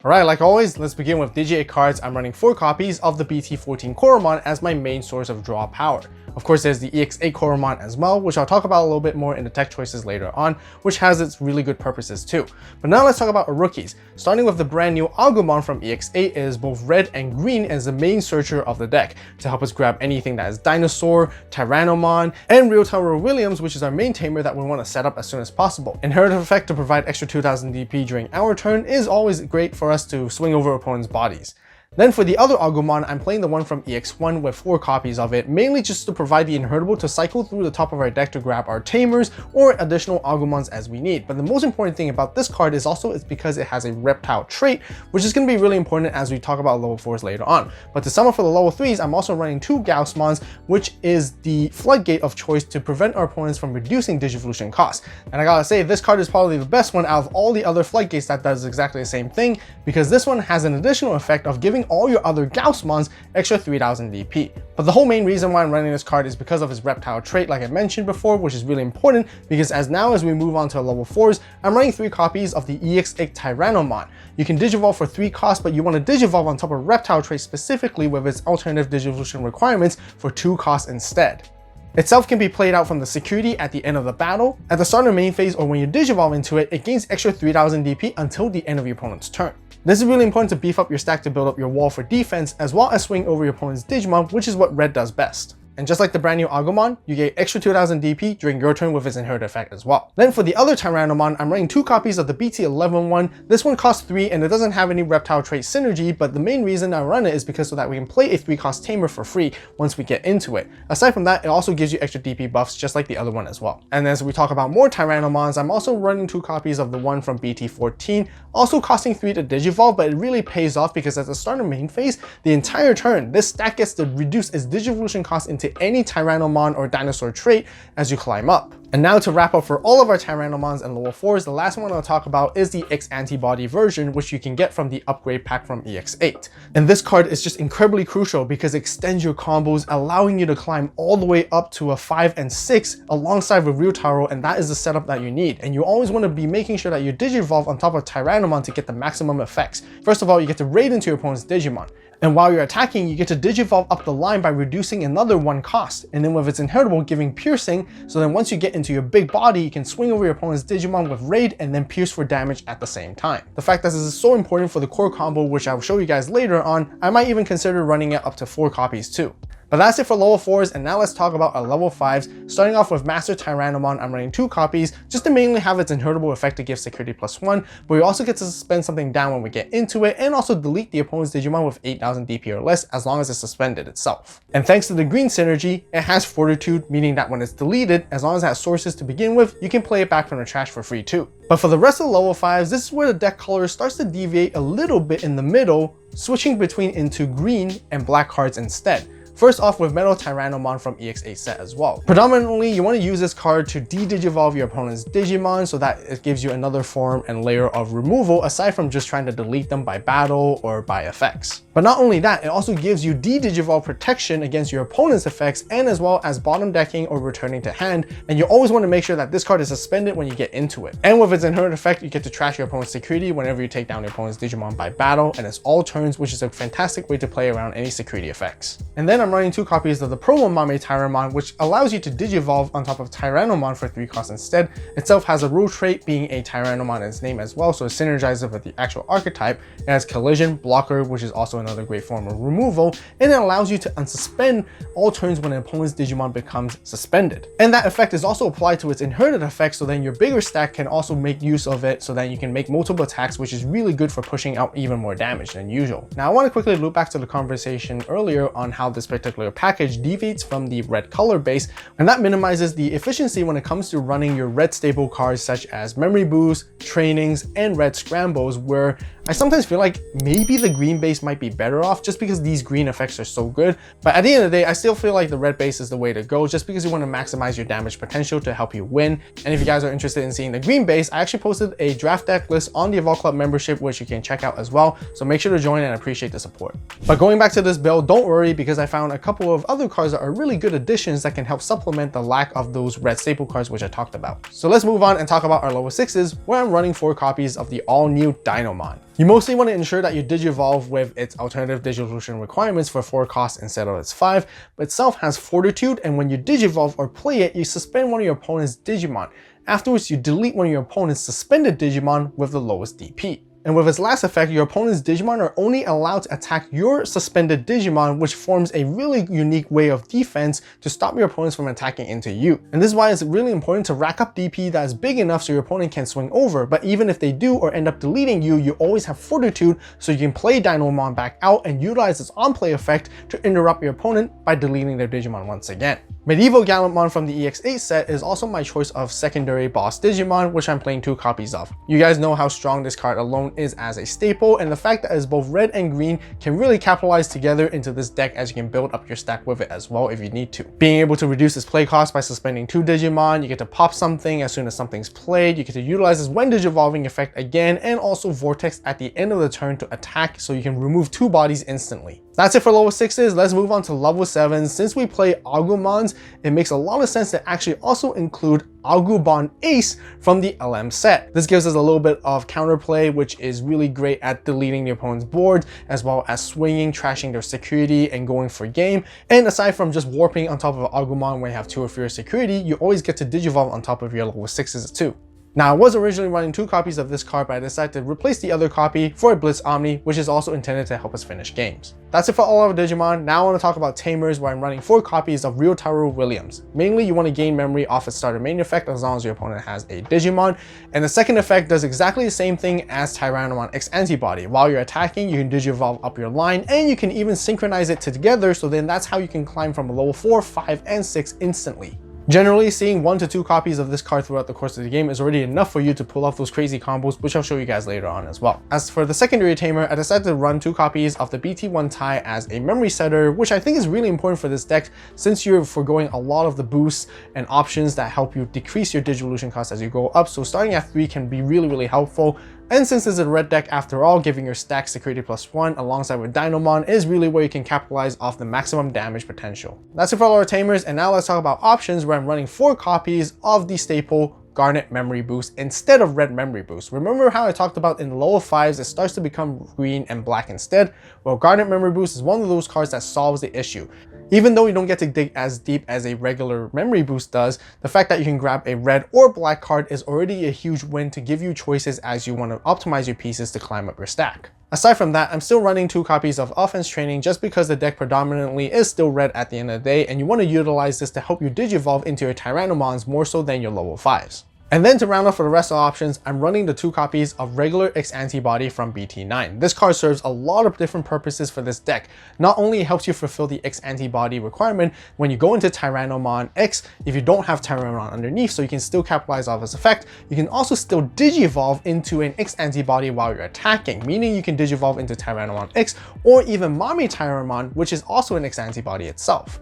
Alright, like always, let's begin with Digi-Egg cards. I'm running 4 copies of the BT14 Koromon as my main source of draw power. Of course, there's the EX8 Koromon as well, which I'll talk about a little bit more in the tech choices later on, which has its really good purposes too. But now let's talk about our rookies. Starting with the brand new Agumon from EX8, it is both red and green as the main searcher of the deck to help us grab anything that is Dinosaur, Tyrannomon, and Real Tower Williams, which is our main tamer that we want to set up as soon as possible. Inherited effect to provide extra 2000 DP during our turn is always great for us to swing over opponents' bodies. Then for the other Agumon, I'm playing the one from EX1 with 4 copies of it, mainly just to provide the inheritable to cycle through the top of our deck to grab our Tamers or additional Agumons as we need. But the most important thing about this card is also it's because it has a reptile trait, which is going to be really important as we talk about level 4s later on. But to sum up for the level 3s, I'm also running 2 Gaussmons, which is the floodgate of choice to prevent our opponents from reducing Digivolution costs. And I gotta say, this card is probably the best one out of all the other floodgates that does exactly the same thing, because this one has an additional effect of giving all your other Gaussmons extra 3000 DP. But the whole main reason why I'm running this card is because of his reptile trait, like I mentioned before, which is really important because as we move on to level 4s, I'm running 3 copies of the EX8 Tyrannomon. You can Digivolve for 3 costs, but you want to Digivolve on top of reptile trait specifically with its alternative Digivolution requirements for 2 costs instead. Itself can be played out from the security at the end of the battle. At the start of main phase or when you Digivolve into it, it gains extra 3000 DP until the end of your opponent's turn. This is really important to beef up your stack to build up your wall for defense, as well as swing over your opponent's Digimon, which is what red does best. And just like the brand new Agumon, you get extra 2000 DP during your turn with its inherited effect as well. Then for the other Tyrannomon, I'm running 2 copies of the BT11 one. This one costs 3 and it doesn't have any reptile trait synergy, but the main reason I run it is because so that we can play a 3-cost tamer for free once we get into it. Aside from that, it also gives you extra DP buffs just like the other one as well. And as we talk about more Tyrannomons, I'm also running 2 copies of the one from BT14, also costing 3 to Digivolve, but it really pays off because at the start of main phase, the entire turn, this stack gets to reduce its Digivolution cost into any Tyrannomon or dinosaur trait as you climb up. And now to wrap up for all of our Tyrannomons and level 4s, the last one I'll talk about is the X antibody version, which you can get from the upgrade pack from EX8. And this card is just incredibly crucial because it extends your combos, allowing you to climb all the way up to a 5 and 6 alongside with Real Taro, and that is the setup that you need. And you always want to be making sure that you Digivolve on top of Tyrannomon to get the maximum effects. First of all, you get to raid into your opponent's Digimon. And while you're attacking, you get to Digivolve up the line by reducing another 1 cost. And then with its inheritable giving piercing, so then once you get into your big body, you can swing over your opponent's Digimon with raid and then pierce for damage at the same time. The fact that this is so important for the core combo, which I will show you guys later on, I might even consider running it up to 4 copies too. But that's it for level 4s, and now let's talk about our level 5s. Starting off with Master Tyrannomon, I'm running 2 copies just to mainly have its inheritable effect to give security +1, but we also get to suspend something down when we get into it, and also delete the opponent's Digimon with 8000 DP or less as long as it's suspended itself. And thanks to the green synergy, it has Fortitude, meaning that when it's deleted, as long as it has sources to begin with, you can play it back from the trash for free too. But for the rest of the level 5s, this is where the deck color starts to deviate a little bit in the middle, switching between into green and black cards instead. First off with Metal Tyrannomon from EX8 set as well. Predominantly, you want to use this card to de-Digivolve your opponent's Digimon so that it gives you another form and layer of removal aside from just trying to delete them by battle or by effects. But not only that, it also gives you de-Digivolve protection against your opponent's effects and as well as bottom decking or returning to hand, and you always want to make sure that this card is suspended when you get into it. And with its inherent effect, you get to trash your opponent's security whenever you take down your opponent's Digimon by battle, and it's all turns, which is a fantastic way to play around any security effects. And then I'm running 2 copies of the Promo Mame Tyrannomon, which allows you to Digivolve on top of Tyrannomon for 3 costs instead. Itself has a rule trait being a Tyrannomon in its name as well, so it synergizes with the actual archetype. It has Collision, Blocker, which is also another great form of removal, and it allows you to unsuspend all turns when an opponent's Digimon becomes suspended. And that effect is also applied to its inherited effect, so then your bigger stack can also make use of it so that you can make multiple attacks, which is really good for pushing out even more damage than usual. Now I want to quickly loop back to the conversation earlier on how this particular package deviates from the red color base, and that minimizes the efficiency when it comes to running your red staple cards such as Memory Boost, Trainings, and Red Scrambles, where I sometimes feel like maybe the green base might be better off just because these green effects are so good. But at the end of the day, I still feel like the red base is the way to go just because you want to maximize your damage potential to help you win. And if you guys are interested in seeing the green base, I actually posted a draft deck list on the AVAULT Club membership, which you can check out as well. So make sure to join and I appreciate the support. But going back to this build, don't worry because I found on a couple of other cards that are really good additions that can help supplement the lack of those red staple cards which I talked about. So let's move on and talk about our level 6s, where I'm running 4 copies of the all-new Dinomon. You mostly want to ensure that you Digivolve with its alternative Digivolution requirements for 4 costs instead of its 5, but itself has Fortitude, and when you Digivolve or play it, you suspend one of your opponent's Digimon. Afterwards, you delete one of your opponent's suspended Digimon with the lowest DP. And with its last effect, your opponent's Digimon are only allowed to attack your suspended Digimon, which forms a really unique way of defense to stop your opponents from attacking into you. And this is why it's really important to rack up DP that is big enough so your opponent can swing over, but even if they do or end up deleting you, you always have Fortitude so you can play Dinomon back out and utilize its on-play effect to interrupt your opponent by deleting their Digimon once again. Medieval Gallantmon from the EX8 set is also my choice of secondary boss Digimon, which I'm playing 2 copies of. You guys know how strong this card alone is as a staple, and the fact that it's both red and green can really capitalize together into this deck, as you can build up your stack with it as well if you need to. Being able to reduce its play cost by suspending 2 Digimon, you get to pop something as soon as something's played, you get to utilize this when Digivolving effect again, and also Vortex at the end of the turn to attack so you can remove 2 bodies instantly. That's it for level 6s, let's move on to level 7s. Since we play Agumons, it makes a lot of sense to actually also include Agumon Ace from the LM set. This gives us a little bit of counterplay, which is really great at deleting the opponent's board, as well as swinging, trashing their security, and going for game. And aside from just warping on top of Agumon when you have 2 or fewer security, you always get to Digivolve on top of your level 6s too. Now, I was originally running 2 copies of this card, but I decided to replace the other copy for a Blitz Omni, which is also intended to help us finish games. That's it for all of Digimon. Now I want to talk about Tamers, where I'm running 4 copies of Ryotaro Williams. Mainly, you want to gain memory off its starter main effect as long as your opponent has a Digimon. And the second effect does exactly the same thing as Tyrannomon X Antibody. While you're attacking, you can Digivolve up your line, and you can even synchronize it together, so then that's how you can climb from level 4, 5, and 6 instantly. Generally, seeing 1 to 2 copies of this card throughout the course of the game is already enough for you to pull off those crazy combos, which I'll show you guys later on as well. As for the secondary Tamer, I decided to run 2 copies of the BT1 Tai as a memory setter, which I think is really important for this deck since you're foregoing a lot of the boosts and options that help you decrease your Digivolution cost as you go up. So starting at 3 can be really helpful. And since it's a red deck after all, giving your stack security +1 alongside with Dinomon is really where you can capitalize off the maximum damage potential. That's it for all our Tamers, and now let's talk about options, where I'm running 4 copies of the staple Garnet Memory Boost instead of Red Memory Boost. Remember how I talked about in the lower 5s, it starts to become green and black instead? Well, Garnet Memory Boost is one of those cards that solves the issue. Even though you don't get to dig as deep as a regular Memory Boost does, the fact that you can grab a red or black card is already a huge win to give you choices as you want to optimize your pieces to climb up your stack. Aside from that, I'm still running 2 copies of Offense Training just because the deck predominantly is still red at the end of the day, and you want to utilize this to help you Digivolve into your Tyrannomons more so than your level 5s. And then to round off for the rest of the options, I'm running the 2 copies of regular X Antibody from BT9. This card serves a lot of different purposes for this deck. Not only helps you fulfill the X Antibody requirement when you go into Tyrannomon X if you don't have Tyrannomon underneath, so you can still capitalize off its effect, you can also still Digivolve into an X Antibody while you're attacking, meaning you can Digivolve into Tyrannomon X or even Mommy Tyrannomon, which is also an X Antibody itself.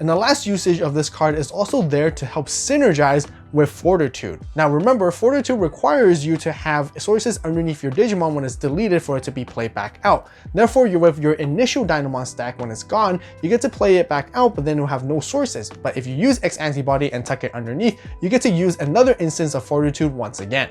And the last usage of this card is also there to help synergize with Fortitude. Now remember, Fortitude requires you to have sources underneath your Digimon when it's deleted for it to be played back out. Therefore, with your initial Dinomon stack, when it's gone, you get to play it back out, but then you'll have no sources. But if you use X Antibody and tuck it underneath, you get to use another instance of Fortitude once again.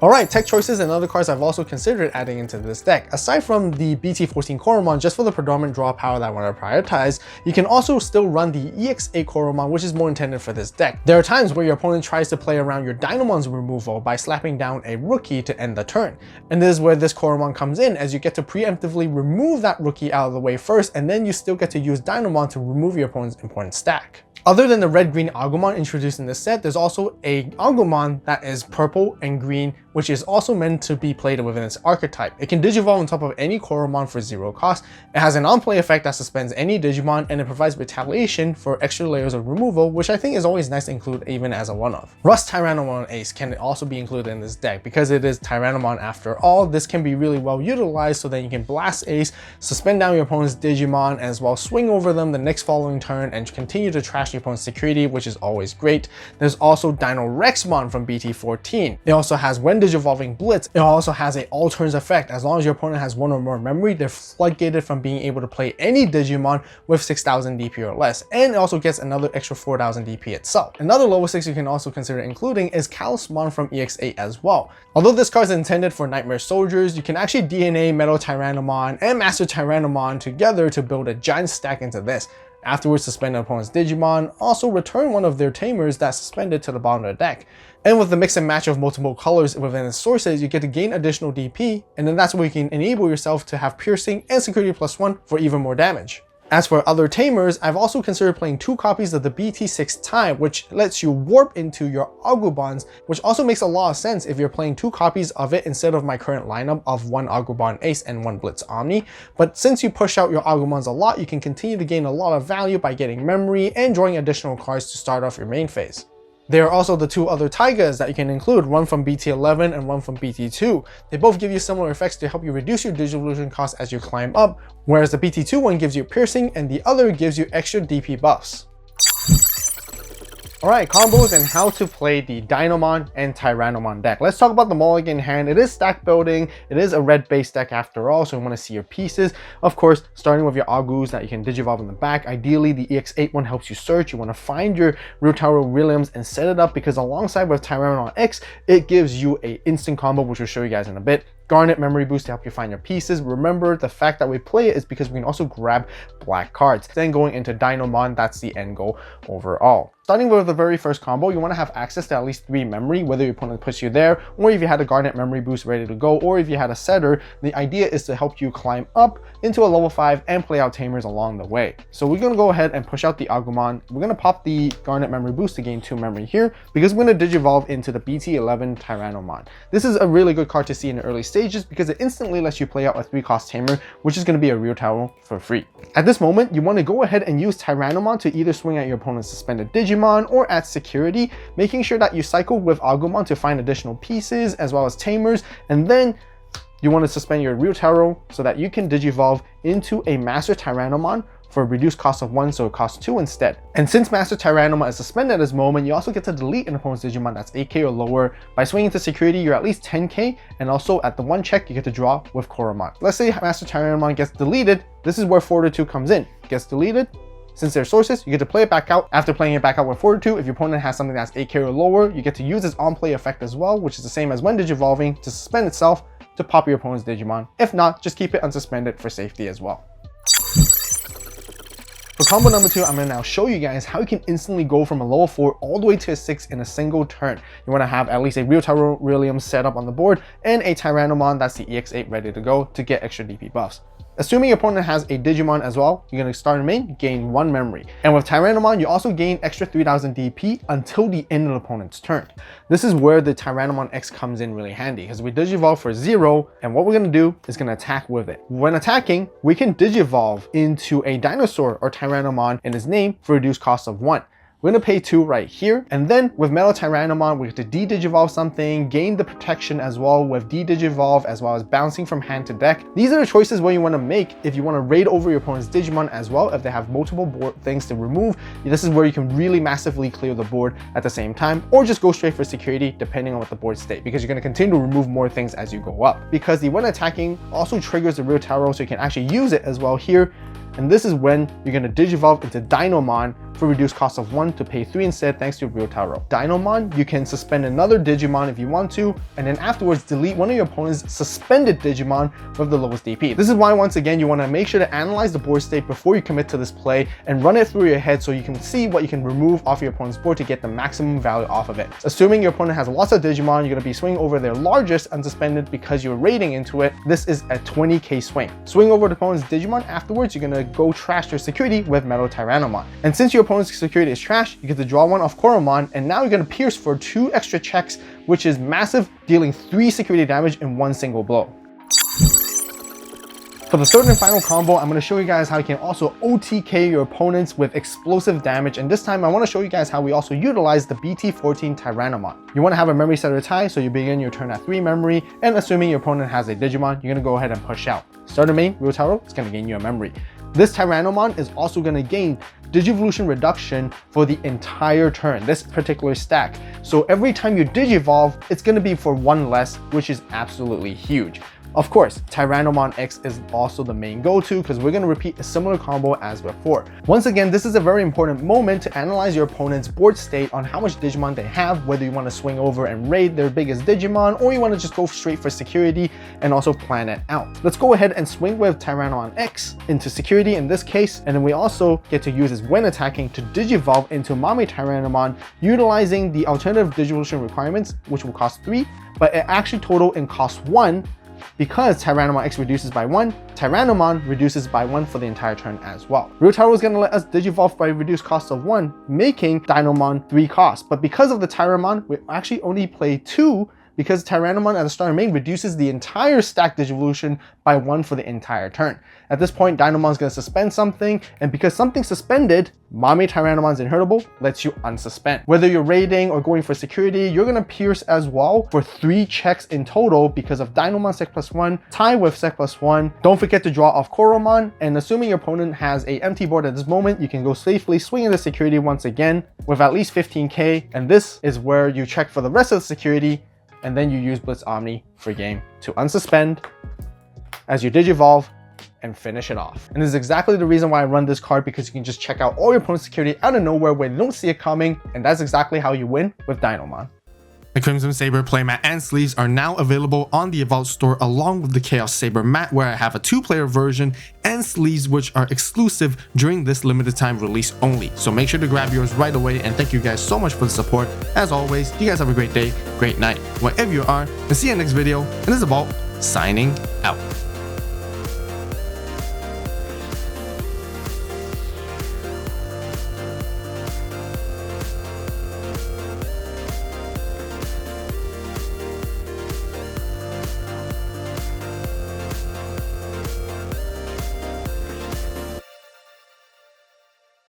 Alright, tech choices and other cards I've also considered adding into this deck. Aside from the BT14 Koromon, just for the predominant draw power that I want to prioritize, you can also still run the EX8 Koromon, which is more intended for this deck. There are times where your opponent tries to play around your Dinomon's removal by slapping down a rookie to end the turn. And this is where this Koromon comes in, as you get to preemptively remove that rookie out of the way first, and then you still get to use Dinomon to remove your opponent's important stack. Other than the red-green Agumon introduced in this set, there's also a Agumon that is purple and green, which is also meant to be played within its archetype. It can Digivolve on top of any Koromon for 0 cost. It has an on-play effect that suspends any Digimon, and it provides retaliation for extra layers of removal, which I think is always nice to include even as a one-off. Rust Tyrannomon Ace can also be included in this deck. Because it is Tyrannomon after all, this can be really well utilized so that you can blast Ace, suspend down your opponent's Digimon, as well swing over them the next following turn and continue to trash your opponent's security, which is always great. There's also Dino Rexmon from BT14. It also has when digivolving Blitz, it also has a all turns effect. As long as your opponent has one or more memory, they're floodgated from being able to play any Digimon with 6000 DP or less, and it also gets another extra 4000 DP itself. Another level 6 you can also consider including is Chaosmon from EX8 as well. Although this card is intended for Nightmare Soldiers, you can actually DNA Metal Tyrannomon and Master Tyrannomon together to build a giant stack into this. Afterwards, suspend an opponent's Digimon, also return one of their Tamers that's suspended to the bottom of the deck. And with the mix and match of multiple colors within its sources, you get to gain additional DP, and then that's where you can enable yourself to have Piercing and Security +1 for even more damage. As for other Tamers, I've also considered playing 2 copies of the BT6 Time, which lets you warp into your Agumons, which also makes a lot of sense if you're playing 2 copies of it instead of my current lineup of 1 Agumon Ace and 1 Blitz Omni. But since you push out your Agumons a lot, you can continue to gain a lot of value by getting memory and drawing additional cards to start off your main phase. There are also the 2 other Taigas that you can include, one from BT11 and one from BT2. They both give you similar effects to help you reduce your Digivolution cost as you climb up, whereas the BT2 one gives you piercing and the other gives you extra DP buffs. Alright, combos and how to play the Dinomon and Tyrannomon deck. Let's talk about the mulligan hand. It is stack building. It is a red base deck after all, so you want to see your pieces. Of course, starting with your Agus that you can Digivolve in the back. Ideally, the EX8 one helps you search. You want to find your Ryutaro Williams and set it up because alongside with Tyrannomon X, it gives you a instant combo, which we'll show you guys in a bit. Garnet memory boost to help you find your pieces. Remember, the fact that we play it is because we can also grab black cards. Then going into Dinomon, that's the end goal overall. Starting with the very first combo, you want to have access to at least 3 memory, whether your opponent puts you there, or if you had a Garnet memory boost ready to go, or if you had a setter. The idea is to help you climb up into a level 5 and play out Tamers along the way. So we're going to go ahead and push out the Agumon. We're going to pop the Garnet memory boost to gain 2 memory here, because we're going to Digivolve into the BT11 Tyrannomon. This is a really good card to see in the early stages because it instantly lets you play out a 3-cost Tamer, which is going to be a Ryutaro for free. At this moment, you want to go ahead and use Tyrannomon to either swing at your opponent's suspended Digimon or at security, making sure that you cycle with Agumon to find additional pieces as well as Tamers, and then you want to suspend your Ryutaro so that you can Digivolve into a Master Tyrannomon for a reduced cost of 1, so it costs 2 instead. And since Master Tyrannomon is suspended at this moment, you also get to delete an opponent's Digimon that's 8k or lower. By swinging to security, you're at least 10k, and also at the 1 check, you get to draw with Koromon. Let's say Master Tyrannomon gets deleted. This is where Fortitude comes in. It gets deleted. Since they're sources, you get to play it back out. After playing it back out with Fortitude, if your opponent has something that's 8k or lower, you get to use its on-play effect as well, which is the same as when Digivolving, to suspend itself to pop your opponent's Digimon. If not, just keep it unsuspended for safety as well. For combo number 2, I'm going to now show you guys how you can instantly go from a level 4 all the way to a 6 in a single turn. You want to have at least a Ryutaro Williams set up on the board and a Tyrannomon, that's the EX8, ready to go to get extra DP buffs. Assuming your opponent has a Digimon as well, you're going to start in main, gain 1 memory. And with Tyrannomon, you also gain extra 3000 DP until the end of the opponent's turn. This is where the Tyrannomon X comes in really handy, because we Digivolve for 0, and what we're going to do is going to attack with it. When attacking, we can Digivolve into a dinosaur or Tyrannomon in his name for a reduced cost of 1. We're going to pay 2 right here. And then with Metal Tyrannomon, we have to de-Digivolve something, gain the protection as well with de-Digivolve, as well as bouncing from hand to deck. These are the choices where you want to make if you want to raid over your opponent's Digimon as well. If they have multiple board things to remove, this is where you can really massively clear the board at the same time, or just go straight for security depending on what the board state, because you're going to continue to remove more things as you go up. Because the when attacking also triggers the Ryutaro, so you can actually use it as well here. And this is when you're going to Digivolve into Dinomon for reduced cost of 1 to pay 3 instead, thanks to Ryutaro. Dinomon, you can suspend another Digimon if you want to, and then afterwards delete one of your opponent's suspended Digimon with the lowest DP. This is why, once again, you want to make sure to analyze the board state before you commit to this play and run it through your head so you can see what you can remove off your opponent's board to get the maximum value off of it. Assuming your opponent has lots of Digimon, you're going to be swinging over their largest unsuspended because you're raiding into it. This is a 20k swing. Swing over the opponent's Digimon. Afterwards, you're going to go trash their security with Metal Tyrannomon. And since your opponent's security is trash, you get to draw 1 off Koromon, and now you're going to pierce for 2 extra checks, which is massive, dealing 3 security damage in 1 single blow. For the third and final combo, I'm going to show you guys how you can also OTK your opponents with explosive damage, and this time I want to show you guys how we also utilize the BT14 Tyrannomon. You want to have a memory setter tie, so you begin your turn at 3 memory, and assuming your opponent has a Digimon, you're going to go ahead and push out. Start a main, Ryutaro, it's going to gain you a memory. This Tyrannomon is also going to gain Digivolution reduction for the entire turn, this particular stack. So every time you Digivolve, it's going to be for 1 less, which is absolutely huge. Of course, Tyrannomon X is also the main go-to because we're going to repeat a similar combo as before. Once again, this is a very important moment to analyze your opponent's board state on how much Digimon they have, whether you want to swing over and raid their biggest Digimon, or you want to just go straight for security and also plan it out. Let's go ahead and swing with Tyrannomon X into security in this case, and then we also get to use this when attacking to Digivolve into Mame Tyrannomon, utilizing the alternative Digivolution requirements, which will cost 3, but it actually total in cost 1. Because Tyrannomon X reduces by 1, Tyrannomon reduces by 1 for the entire turn as well. Ryotaro is going to let us Digivolve by reduced cost of 1, making Dinomon 3 costs. But because of the Tyrannomon, we actually only play 2 because Tyrannomon at the start of main reduces the entire stack Digivolution by 1 for the entire turn. At this point, Dinomon's going to suspend something, and because something's suspended, Mame Tyrannomon's Inheritable lets you unsuspend. Whether you're raiding or going for security, you're going to pierce as well for 3 checks in total because of Dinomon Sec +1, tie with Sec +1. Don't forget to draw off Koromon, and assuming your opponent has a empty board at this moment, you can go safely swing into security once again with at least 15k, and this is where you check for the rest of the security, and then you use Blitz Omni for game to unsuspend as you Digivolve and finish it off. And this is exactly the reason why I run this card, because you can just check out all your opponent's security out of nowhere when you don't see it coming, and that's exactly how you win with Dinomon. The Crimson Saber playmat and sleeves are now available on the AVAULT store, along with the Chaos Saber mat, where I have a 2-player version, and sleeves which are exclusive during this limited time release only. So make sure to grab yours right away, and thank you guys so much for the support. As always, you guys have a great day, great night, wherever you are, and see you in the next video. And this is AVAULT signing out.